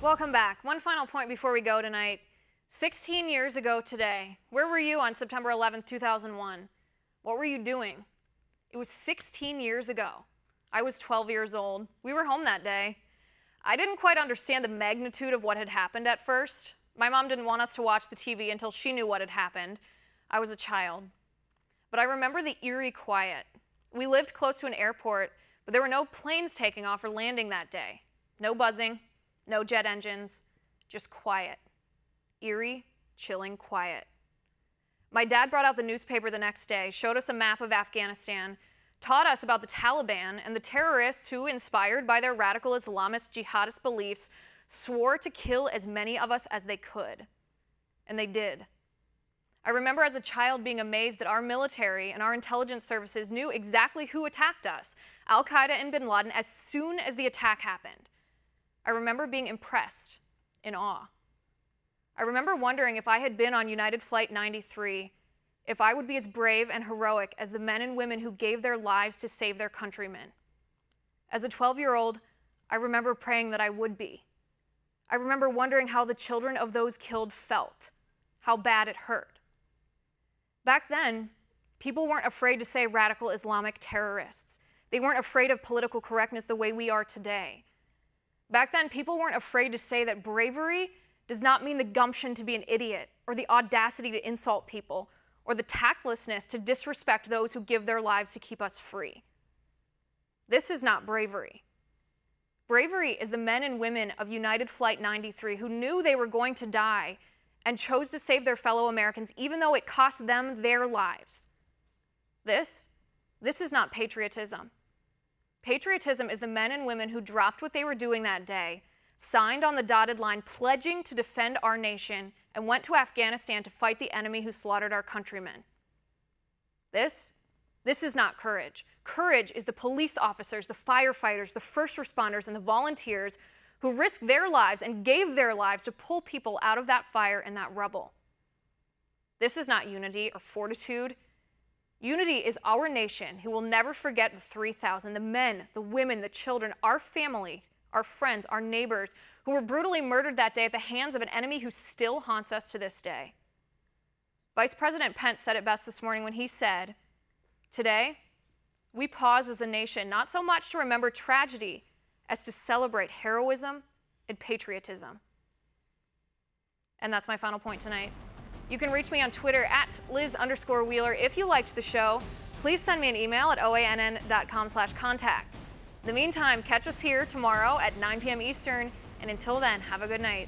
Welcome back. One final point before we go tonight. 16 years ago today, where were you on September 11th, 2001? What were you doing? It was 16 years ago. I was 12 years old. We were home that day. I didn't quite understand the magnitude of what had happened at first. My mom didn't want us to watch the TV until she knew what had happened. I was a child. But I remember the eerie quiet. We lived close to an airport, but there were no planes taking off or landing that day. No buzzing, no jet engines, just quiet. Eerie, chilling quiet. My dad brought out the newspaper the next day, showed us a map of Afghanistan, taught us about the Taliban and the terrorists who, inspired by their radical Islamist jihadist beliefs, swore to kill as many of us as they could. And they did. I remember as a child being amazed that our military and our intelligence services knew exactly who attacked us, Al-Qaeda and bin Laden, as soon as the attack happened. I remember being impressed, in awe. I remember wondering if I had been on United Flight 93, if I would be as brave and heroic as the men and women who gave their lives to save their countrymen. As a 12-year-old, I remember praying that I would be. I remember wondering how the children of those killed felt, how bad it hurt. Back then, people weren't afraid to say radical Islamic terrorists. They weren't afraid of political correctness the way we are today. Back then, people weren't afraid to say that bravery does not mean the gumption to be an idiot, or the audacity to insult people, or the tactlessness to disrespect those who give their lives to keep us free. This is not bravery. Bravery is the men and women of United Flight 93 who knew they were going to die and chose to save their fellow Americans even though it cost them their lives. This is not patriotism. Patriotism is the men and women who dropped what they were doing that day, signed on the dotted line pledging to defend our nation, and went to Afghanistan to fight the enemy who slaughtered our countrymen. This is not courage. Courage is the police officers, the firefighters, the first responders, and the volunteers who risked their lives and gave their lives to pull people out of that fire and that rubble. This is not unity or fortitude. Unity is our nation who will never forget the 3,000, the men, the women, the children, our family, our friends, our neighbors, who were brutally murdered that day at the hands of an enemy who still haunts us to this day. Vice President Pence said it best this morning when he said, "Today, we pause as a nation not so much to remember tragedy as to celebrate heroism and patriotism." And that's my final point tonight. You can reach me on Twitter at Liz_Wheeler. If you liked the show, please send me an email at oann.com/contact. In the meantime, catch us here tomorrow at 9 p.m. Eastern, and until then, have a good night.